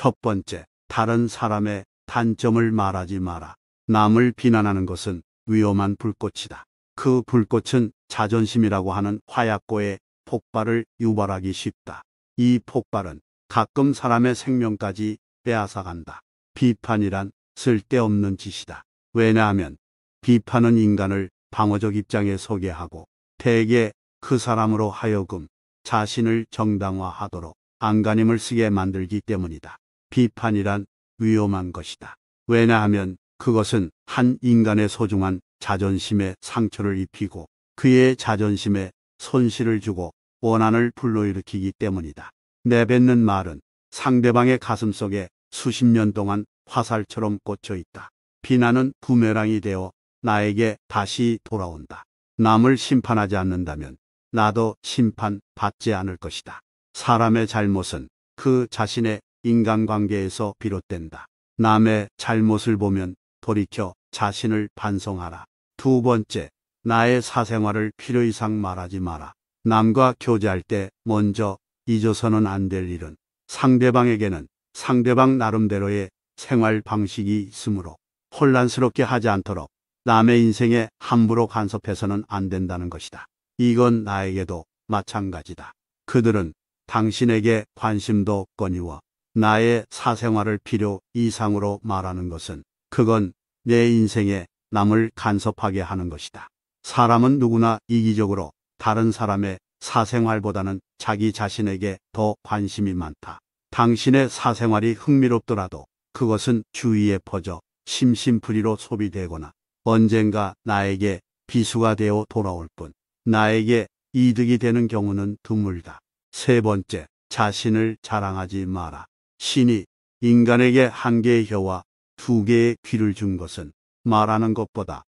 첫 번째, 다른 사람의 단점을 말하지 마라. 남을 비난하는 것은 위험한 불꽃이다. 그 불꽃은 자존심이라고 하는 화약고에 폭발을 유발하기 쉽다. 이 폭발은 가끔 사람의 생명까지 빼앗아간다. 비판이란 쓸데없는 짓이다. 왜냐하면 비판은 인간을 방어적 입장에 서게 하고 대개 그 사람으로 하여금 자신을 정당화하도록 안간힘을 쓰게 만들기 때문이다. 비판이란 위험한 것이다. 왜냐하면 그것은 한 인간의 소중한 자존심에 상처를 입히고 그의 자존심에 손실을 주고 원한을 불러일으키기 때문이다. 내뱉는 말은 상대방의 가슴속에 수십 년 동안 화살처럼 꽂혀 있다. 비난은 부메랑이 되어 나에게 다시 돌아온다. 남을 심판하지 않는다면 나도 심판받지 않을 것이다. 사람의 잘못은 그 자신의 인간관계에서 비롯된다. 남의 잘못을 보면 돌이켜 자신을 반성하라. 두 번째, 나의 사생활을 필요 이상 말하지 마라. 남과 교제할 때 먼저 잊어서는 안 될 일은 상대방에게는 상대방 나름대로의 생활 방식이 있으므로 혼란스럽게 하지 않도록 남의 인생에 함부로 간섭해서는 안 된다는 것이다. 이건 나에게도 마찬가지다. 그들은 당신에게 관심도 없거니와 나의 사생활을 필요 이상으로 말하는 것은 그건 내 인생에 남을 간섭하게 하는 것이다. 사람은 누구나 이기적으로 다른 사람의 사생활보다는 자기 자신에게 더 관심이 많다. 당신의 사생활이 흥미롭더라도 그것은 주위에 퍼져 심심풀이로 소비되거나 언젠가 나에게 비수가 되어 돌아올 뿐 나에게 이득이 되는 경우는 드물다. 세 번째, 자신을 자랑하지 마라. 신이 인간에게 한 개의 혀와 두 개의 귀를 준 것은 말하는 것보다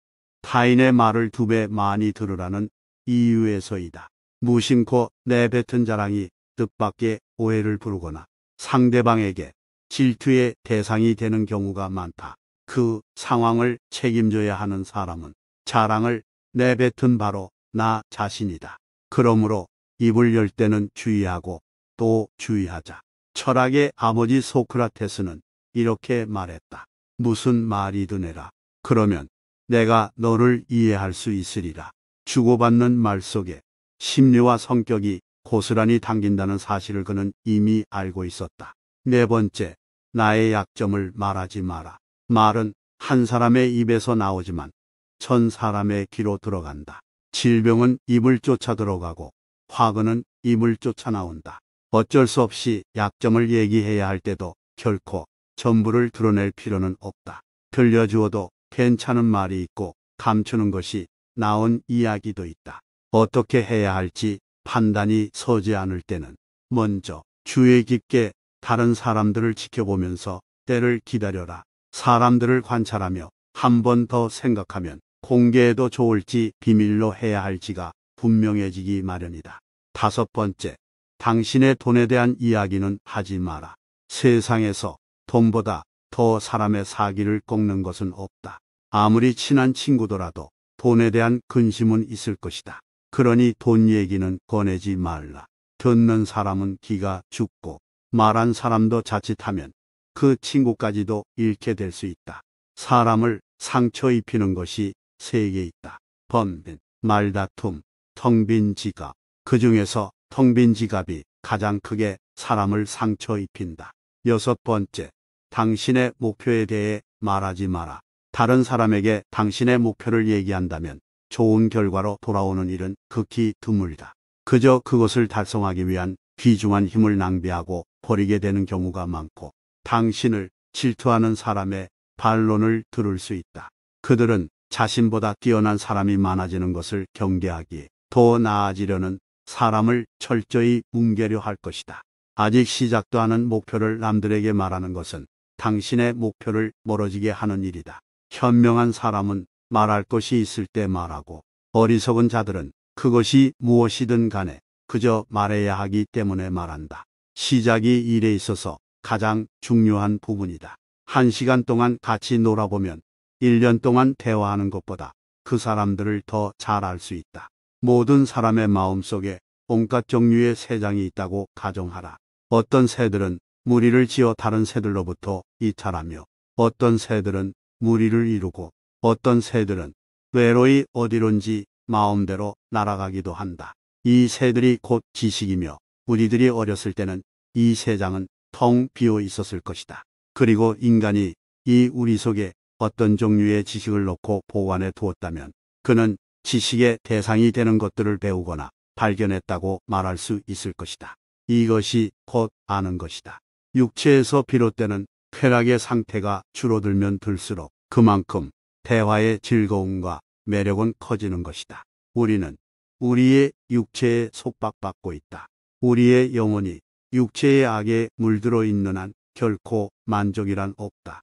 타인의 말을 두 배 많이 들으라는 이유에서이다. 무심코 내뱉은 자랑이 뜻밖의 오해를 부르거나 상대방에게 질투의 대상이 되는 경우가 많다. 그 상황을 책임져야 하는 사람은 자랑을 내뱉은 바로 나 자신이다. 그러므로 입을 열 때는 주의하고 또 주의하자. 철학의 아버지 소크라테스는 이렇게 말했다. 무슨 말이든 해라. 그러면 내가 너를 이해할 수 있으리라. 주고받는 말 속에 심리와 성격이 고스란히 담긴다는 사실을 그는 이미 알고 있었다. 네 번째, 나의 약점을 말하지 마라. 말은 한 사람의 입에서 나오지만 천 사람의 귀로 들어간다. 질병은 입을 쫓아 들어가고 화근은 입을 쫓아 나온다. 어쩔 수 없이 약점을 얘기해야 할 때도 결코 전부를 드러낼 필요는 없다. 들려주어도 괜찮은 말이 있고 감추는 것이 나은 이야기도 있다. 어떻게 해야 할지 판단이 서지 않을 때는 먼저 주의 깊게 다른 사람들을 지켜보면서 때를 기다려라. 사람들을 관찰하며 한 번 더 생각하면 공개해도 좋을지 비밀로 해야 할지가 분명해지기 마련이다. 다섯 번째, 당신의 돈에 대한 이야기는 하지 마라. 세상에서 돈보다 더 사람의 사기를 꺾는 것은 없다. 아무리 친한 친구더라도 돈에 대한 근심은 있을 것이다. 그러니 돈 얘기는 꺼내지 말라. 듣는 사람은 기가 죽고 말한 사람도 자칫하면 그 친구까지도 잃게 될 수 있다. 사람을 상처 입히는 것이 세 개 있다. 번빈, 말다툼, 텅 빈 지갑. 그 중에서 텅 빈 지갑이 가장 크게 사람을 상처 입힌다. 여섯 번째, 당신의 목표에 대해 말하지 마라. 다른 사람에게 당신의 목표를 얘기한다면 좋은 결과로 돌아오는 일은 극히 드물다. 그저 그것을 달성하기 위한 귀중한 힘을 낭비하고 버리게 되는 경우가 많고 당신을 질투하는 사람의 반론을 들을 수 있다. 그들은 자신보다 뛰어난 사람이 많아지는 것을 경계하기에 더 나아지려는 사람을 철저히 뭉개려 할 것이다. 아직 시작도 않은 목표를 남들에게 말하는 것은 당신의 목표를 멀어지게 하는 일이다. 현명한 사람은 말할 것이 있을 때 말하고 어리석은 자들은 그것이 무엇이든 간에 그저 말해야 하기 때문에 말한다. 시작이 일에 있어서 가장 중요한 부분이다. 1시간 동안 같이 놀아보면 1년 동안 대화하는 것보다 그 사람들을 더 잘 알 수 있다. 모든 사람의 마음속에 온갖 종류의 새장이 있다고 가정하라. 어떤 새들은 무리를 지어 다른 새들로부터 이탈하며 어떤 새들은 무리를 이루고 어떤 새들은 외로이 어디론지 마음대로 날아가기도 한다. 이 새들이 곧 지식이며 우리들이 어렸을 때는 이 세상은 텅 비어 있었을 것이다. 그리고 인간이 이 우리 속에 어떤 종류의 지식을 놓고 보관해 두었다면 그는 지식의 대상이 되는 것들을 배우거나 발견했다고 말할 수 있을 것이다. 이것이 곧 아는 것이다. 육체에서 비롯되는 쾌락의 상태가 줄어들면 들수록 그만큼 대화의 즐거움과 매력은 커지는 것이다. 우리는 우리의 육체에 속박받고 있다. 우리의 영혼이 육체의 악에 물들어 있는 한 결코 만족이란 없다.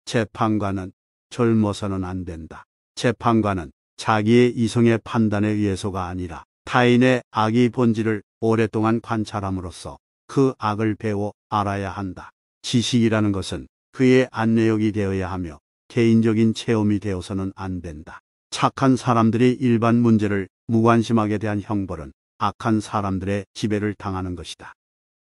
재판관은 젊어서는 안 된다. 재판관은 자기의 이성의 판단에 의해서가 아니라 타인의 악의 본질을 오랫동안 관찰함으로써 그 악을 배워 알아야 한다. 지식이라는 것은 그의 안내역이 되어야 하며 개인적인 체험이 되어서는 안 된다. 착한 사람들이 일반 문제를 무관심하게 대한 형벌은 악한 사람들의 지배를 당하는 것이다.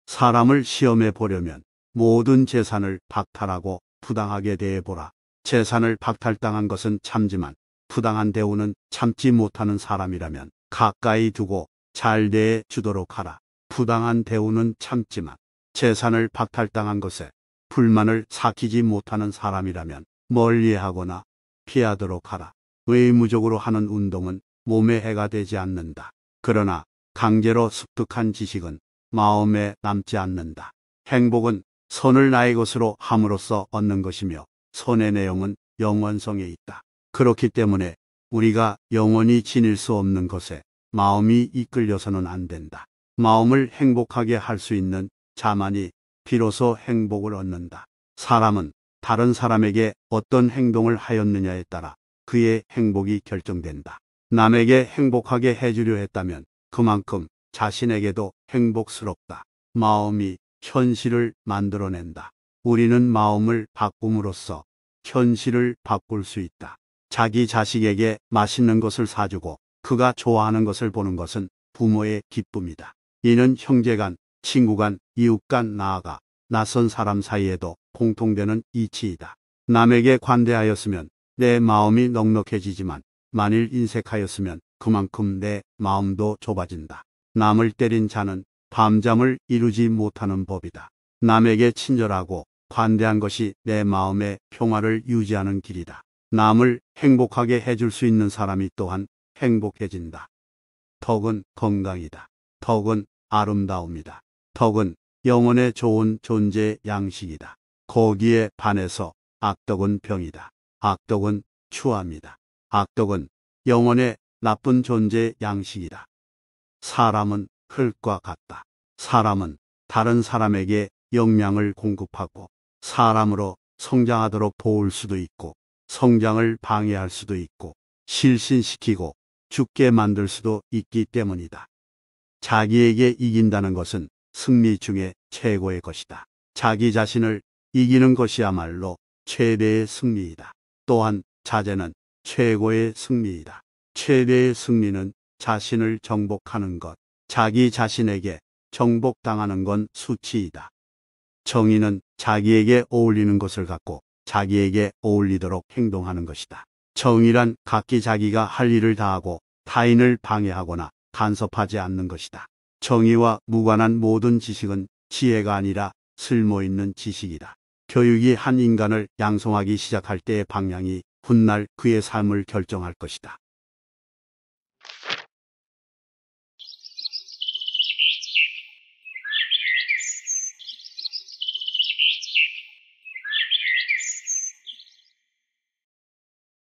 사람을 시험해 보려면 모든 재산을 박탈하고 부당하게 대해보라. 재산을 박탈당한 것은 참지만 부당한 대우는 참지 못하는 사람이라면 가까이 두고 잘 대해 주도록 하라. 부당한 대우는 참지만 재산을 박탈당한 것에 불만을 삭히지 못하는 사람이라면 멀리하거나 피하도록 하라. 의무적으로 하는 운동은 몸에 해가 되지 않는다. 그러나 강제로 습득한 지식은 마음에 남지 않는다. 행복은 선을 나의 것으로 함으로써 얻는 것이며 선의 내용은 영원성에 있다. 그렇기 때문에 우리가 영원히 지닐 수 없는 것에 마음이 이끌려서는 안 된다. 마음을 행복하게 할 수 있는 자만이 비로소 행복을 얻는다. 사람은 다른 사람에게 어떤 행동을 하였느냐에 따라 그의 행복이 결정된다. 남에게 행복하게 해주려 했다면 그만큼 자신에게도 행복스럽다. 마음이 현실을 만들어낸다. 우리는 마음을 바꿈으로써 현실을 바꿀 수 있다. 자기 자식에게 맛있는 것을 사주고 그가 좋아하는 것을 보는 것은 부모의 기쁨이다. 이는 형제간, 친구간, 이웃간 나아가 낯선 사람 사이에도 공통되는 이치이다. 남에게 관대하였으면 내 마음이 넉넉해지지만 만일 인색하였으면 그만큼 내 마음도 좁아진다. 남을 때린 자는 밤잠을 이루지 못하는 법이다. 남에게 친절하고 관대한 것이 내 마음의 평화를 유지하는 길이다. 남을 행복하게 해줄 수 있는 사람이 또한 행복해진다. 덕은 건강이다. 덕은 아름다움이다. 덕은 영혼에 좋은 존재 양식이다. 거기에 반해서 악덕은 병이다. 악덕은 추함이다. 악덕은 영혼의 나쁜 존재 양식이다. 사람은 흙과 같다. 사람은 다른 사람에게 영양을 공급하고 사람으로 성장하도록 도울 수도 있고 성장을 방해할 수도 있고 실신시키고 죽게 만들 수도 있기 때문이다. 자기에게 이긴다는 것은 승리 중에 최고의 것이다. 자기 자신을 이기는 것이야말로 최대의 승리이다. 또한 자제는 최고의 승리이다. 최대의 승리는 자신을 정복하는 것, 자기 자신에게 정복당하는 건 수치이다. 정의는 자기에게 어울리는 것을 갖고 자기에게 어울리도록 행동하는 것이다. 정의란 각기 자기가 할 일을 다하고 타인을 방해하거나 간섭하지 않는 것이다. 정의와 무관한 모든 지식은 지혜가 아니라 쓸모있는 지식이다. 교육이 한 인간을 양성하기 시작할 때의 방향이 훗날 그의 삶을 결정할 것이다.